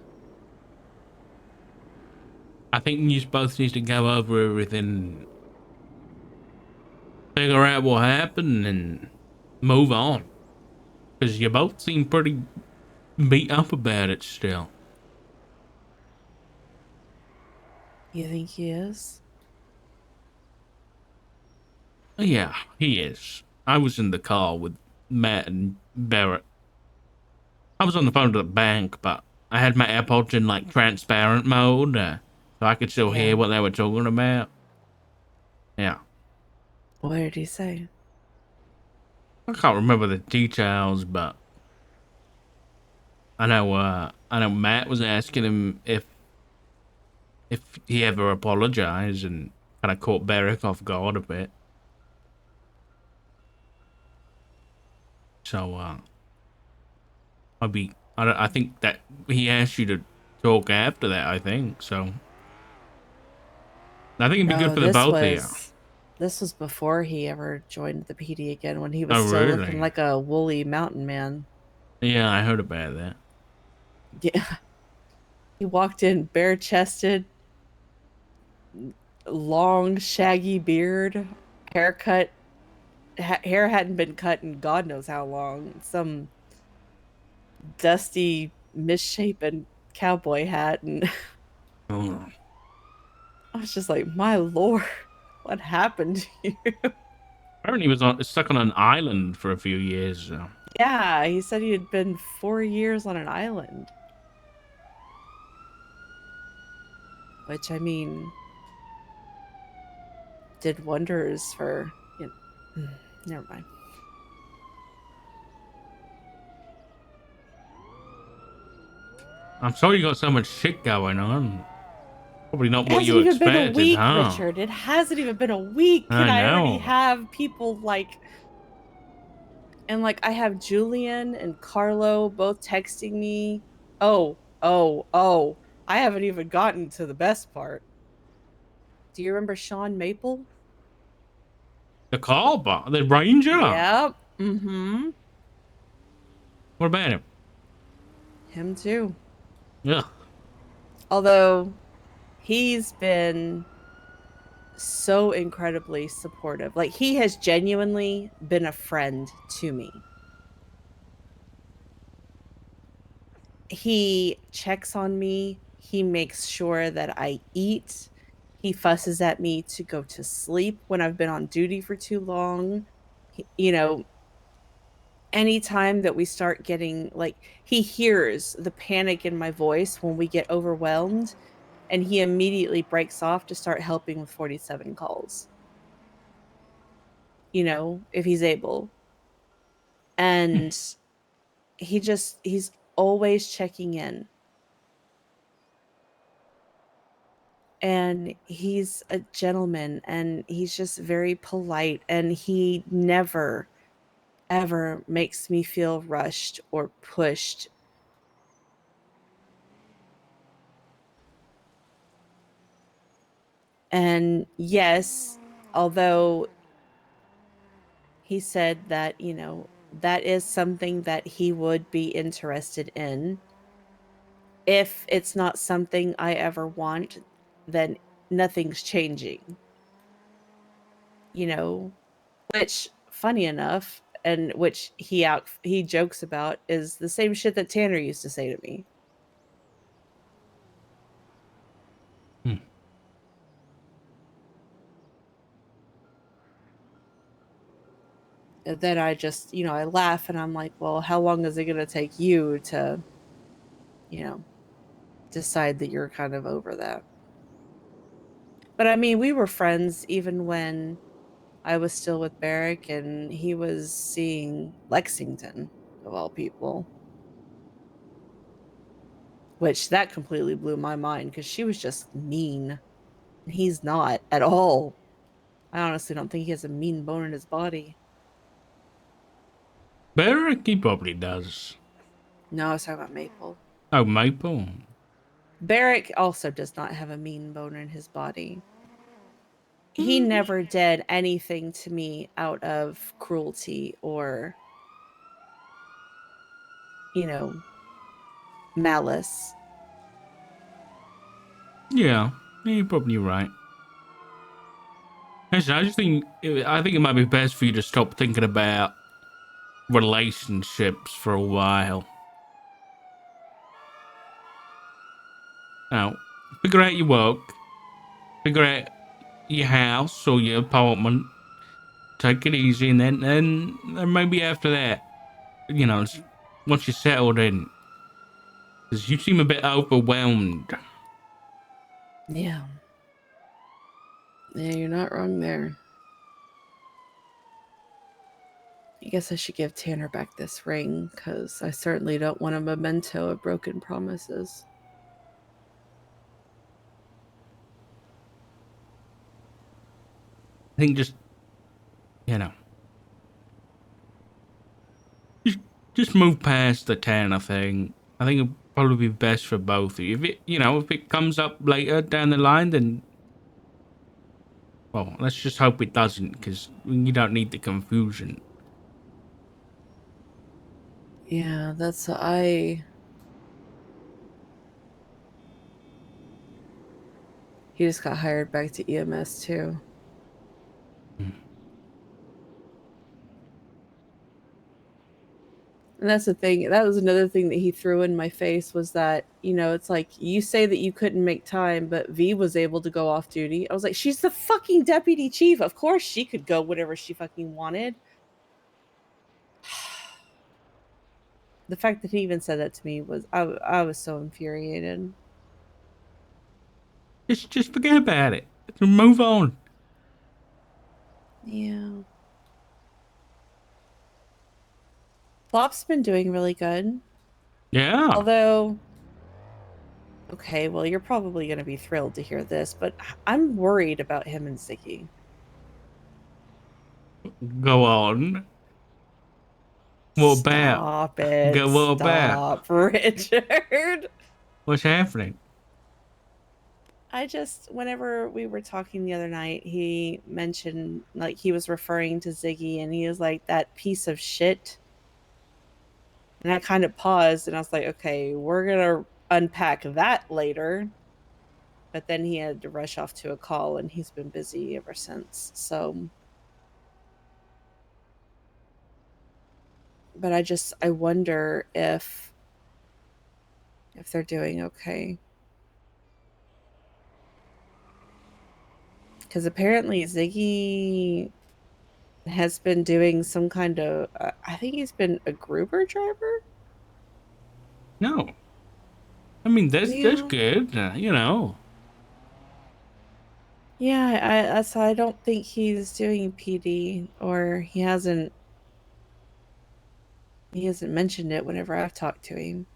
S2: I think you both need to go over everything, figure out what happened, and move on. Because you both seem pretty beat up about it still.
S3: You think he is?
S2: Yeah, he is. I was in the car with Matt and Barrett. I was on the phone to the bank, but I had my AirPods in like transparent mode, so I could still
S3: Yeah.
S2: hear what they were talking about. Yeah.
S3: What did he say?
S2: I can't remember the details, but I know Matt was asking him if he ever apologized, and kind of caught Barrick off guard a bit. So I think that he asked you to talk after that. I think so. I think it'd be good
S3: No,
S2: for the both of you.
S3: this was before he ever joined the PD again, when he was
S2: Oh,
S3: still
S2: really?
S3: looking like a woolly mountain man.
S2: Yeah, I heard about that.
S3: Yeah. He walked in bare chested, long, shaggy beard, haircut. Hair hadn't been cut in God knows how long. Some dusty, misshapen cowboy hat. And
S2: Oh.
S3: I was just like, my lord, what happened to you?
S2: Apparently, he was stuck on an island for a few years. So.
S3: Yeah, he said he had been 4 years on an island. Which, I mean, did wonders for, never mind.
S2: I'm sorry you got so much shit going on. Probably not
S3: It
S2: what
S3: hasn't
S2: you
S3: even been a
S2: expected,
S3: week,
S2: huh?
S3: Richard. It hasn't even been a week.
S2: I
S3: And I already
S2: know.
S3: have people like, and like I have Julian and Carlo both texting me. Oh. I haven't even gotten to the best part. Do you remember Sean Maple?
S2: The cop, the ranger.
S3: Yep. Mm-hmm.
S2: What about him?
S3: Him too.
S2: Yeah.
S3: Although he's been so incredibly supportive. Like, he has genuinely been a friend to me. He checks on me. He makes sure that I eat. He fusses at me to go to sleep when I've been on duty for too long. You know, anytime that we start getting like, he hears the panic in my voice when we get overwhelmed, and he immediately breaks off to start helping with 47 calls. If he's able. And he's always checking in. And he's a gentleman, and he's just very polite, and he never ever makes me feel rushed or pushed. And yes, although he said that, that is something that he would be interested in. If it's not something I ever want, then nothing's changing. Which, funny enough, and which he jokes about, is the same shit that Tanner used to say to me.
S2: Hmm.
S3: And then I just, I laugh, and I'm like, well, how long is it going to take you to, decide that you're kind of over that? But I mean, we were friends even when I was still with Barrick and he was seeing Lexington, of all people. Which, that completely blew my mind, because she was just mean. And he's not at all. I honestly don't think he has a mean bone in his body.
S2: Barrick, he probably does.
S3: No, I was talking about Maple.
S2: Oh, Maple.
S3: Barrick also does not have a mean bone in his body. He never did anything to me out of cruelty or, malice.
S2: Yeah. Yeah, you're probably right. Actually, I think it might be best for you to stop thinking about relationships for a while. Now, figure out your work, figure out your house or your apartment, take it easy, and then maybe after that, you know, once you're settled in, because you seem a bit overwhelmed.
S3: Yeah. Yeah, you're not wrong there. I guess I should give Tanner back this ring, because I certainly don't want a memento of broken promises.
S2: I think just, you know, just move past the Tanner thing. I think it'll probably be best for both of you. If it comes up later down the line, then, well, let's just hope it doesn't, because you don't need the confusion.
S3: Yeah, he just got hired back to EMS too. And that's the thing. That was another thing that he threw in my face, was that, it's like, you say that you couldn't make time, but V was able to go off duty. I was like, she's the fucking deputy chief. Of course she could go whatever she fucking wanted. The fact that he even said that to me was, I was so infuriated.
S2: Just forget about it. Move on.
S3: Yeah. Flop's been doing really good.
S2: Yeah.
S3: Although, okay, well, you're probably going to be thrilled to hear this, but I'm worried about him and Ziggy.
S2: Go on. What about?
S3: Stop it.
S2: What about?
S3: Stop, Richard.
S2: What's happening?
S3: Whenever we were talking the other night, he mentioned, like, he was referring to Ziggy, and he was like, that piece of shit. And I kind of paused, and I was like, okay, we're going to unpack that later. But then he had to rush off to a call, and he's been busy ever since. So, but I wonder if they're doing okay. Because apparently Ziggy has been doing some kind of, I think he's been a Gruber driver.
S2: No. I mean, that's good,
S3: Yeah, so I don't think he's doing PD, or he hasn't mentioned it whenever I've talked to him.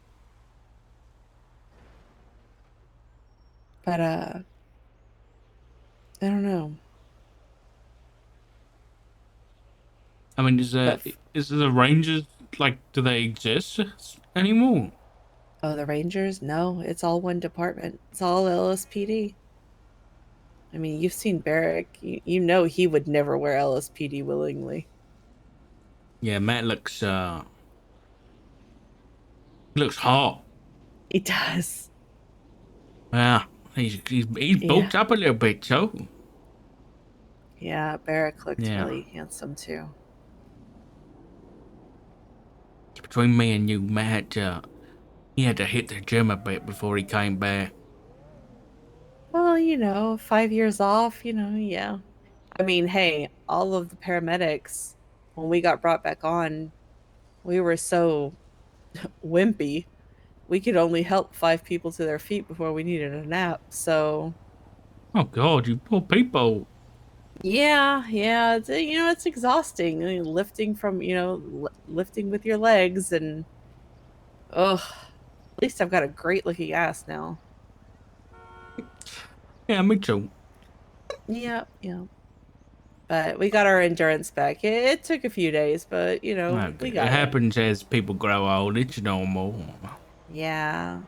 S3: But I don't know.
S2: I mean, is the Rangers, like, do they exist anymore?
S3: Oh, the Rangers? No, it's all one department. It's all LSPD. I mean, you've seen Barrick. You know he would never wear LSPD willingly.
S2: Yeah, Matt looks hot.
S3: He does.
S2: Yeah, he's bulked up a little bit, too.
S3: Yeah, Barrick looked really handsome too.
S2: Between me and you, Matt, he had to hit the gym a bit before he came back.
S3: Well, 5 years off, yeah. I mean, hey, all of the paramedics, when we got brought back on, we were so wimpy. We could only help 5 people to their feet before we needed a nap. So,
S2: Oh God, you poor people.
S3: yeah, it's exhausting. I mean, lifting lifting with your legs, and at least I've got a great looking ass now.
S2: Yeah, me too.
S3: Yeah. But we got our endurance back. It took a few days, but we got it.
S2: It happens as people grow old. It's normal.
S3: Yeah.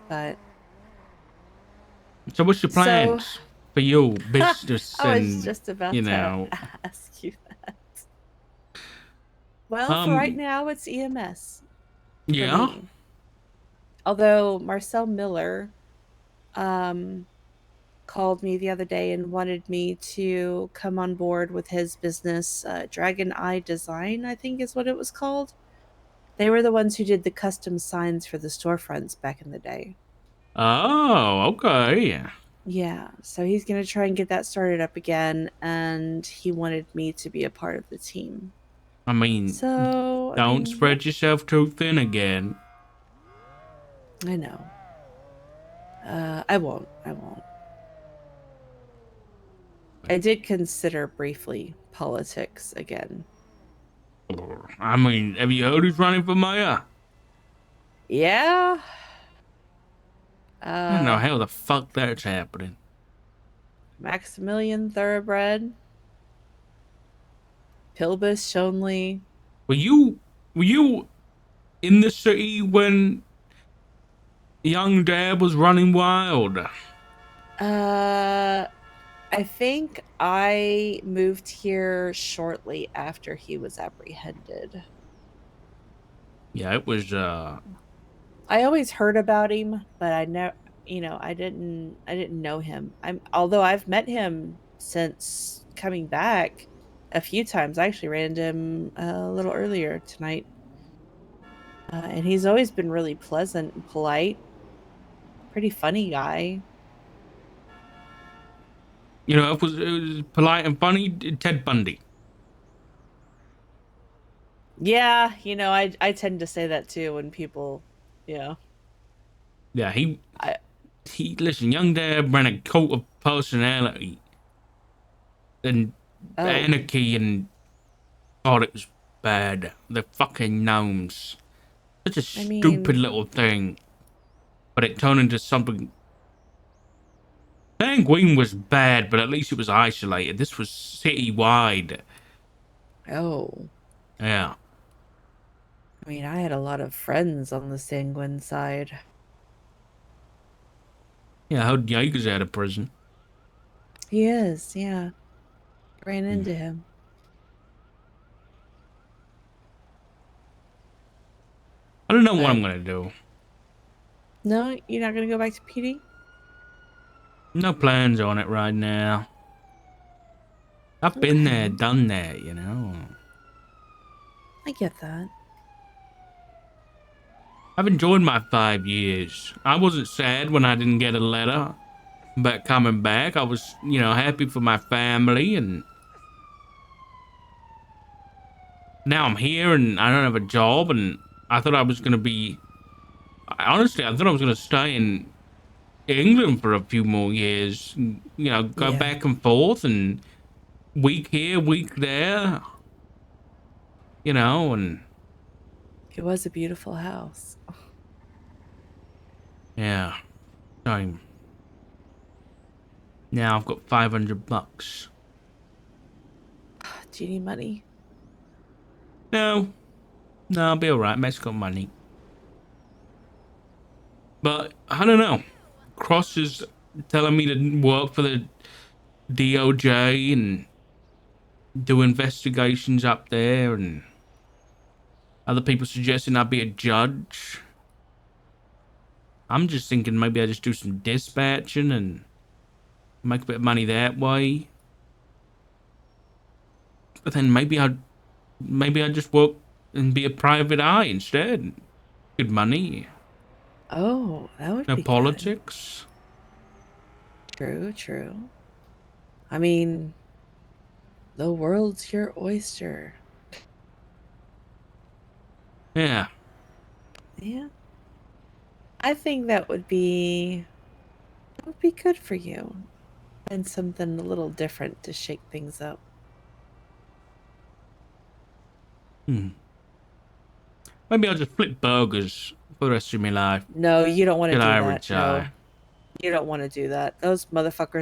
S3: But
S2: so, what's your plans for your business?
S3: I was just about to ask you that. Well, for right now, it's EMS.
S2: Yeah.
S3: Although Marcel Miller called me the other day and wanted me to come on board with his business, Dragon Eye Design, I think is what it was called. They were the ones who did the custom signs for the storefronts back in the day.
S2: Oh, okay.
S3: Yeah, so he's going to try and get that started up again, and he wanted me to be a part of the team.
S2: I mean,
S3: So,
S2: don't spread yourself too thin again.
S3: I know. I won't. I did consider briefly politics again.
S2: I mean, have you heard who's running for mayor?
S3: Yeah.
S2: I don't know how the fuck that's happening.
S3: Maximilian Thoroughbred. Pilbus Shonley.
S2: Were you in the city when young Dad was running wild?
S3: I think I moved here shortly after he was apprehended.
S2: Yeah, it was
S3: I always heard about him, but I never, I didn't know him. Although I've met him since coming back a few times. I actually ran into him a little earlier tonight. And he's always been really pleasant and polite. Pretty funny guy.
S2: you know, it was polite and funny. Ted Bundy.
S3: Yeah, I tend to say that too when people,
S2: Yeah,
S3: I
S2: listen, young Dad ran a cult of personality and
S3: oh
S2: anarchy, and God, it was bad. The fucking gnomes. Such a
S3: I
S2: stupid
S3: mean,
S2: little thing. But it turned into something. Sanguine was bad, but at least it was isolated. This was citywide.
S3: oh.
S2: Yeah.
S3: I mean, I had a lot of friends on the sanguine side.
S2: Yeah, I heard Jaeger's out of prison.
S3: He is, yeah. Ran into him.
S2: I don't know what
S3: But-
S2: I'm gonna do.
S3: No, you're not gonna go back to PD?
S2: No plans on it right now. I've been there,
S3: Okay.
S2: done that, you know.
S3: I get that.
S2: I've enjoyed my 5 years. I wasn't sad when I didn't get a letter but coming back. I was, happy for my family, and now I'm here and I don't have a job, and I thought I was gonna be honestly, I thought I was gonna stay in England for a few more years. Go
S3: Yeah.
S2: back and forth and week here, week there. And
S3: It was a beautiful house.
S2: yeah. So now I've got $500.
S3: Do you need money?
S2: No, I'll be alright. Mate's got money. But I don't know. Cross is telling me to work for the DOJ and do investigations up there, and other people suggesting I be a judge. I'm just thinking maybe I just do some dispatching and make a bit of money that way. But then maybe I just work and be a private eye instead. Good money.
S3: Oh, that would
S2: No
S3: be
S2: politics.
S3: good. True. I mean, the world's your oyster.
S2: Yeah.
S3: Yeah. I think that would be good for you. And something a little different to shake things up.
S2: Maybe I'll just flip burgers for the rest of my life
S3: No, you don't want to
S2: till
S3: do
S2: I
S3: that.
S2: retire.
S3: No. You don't want to do that. Those motherfuckers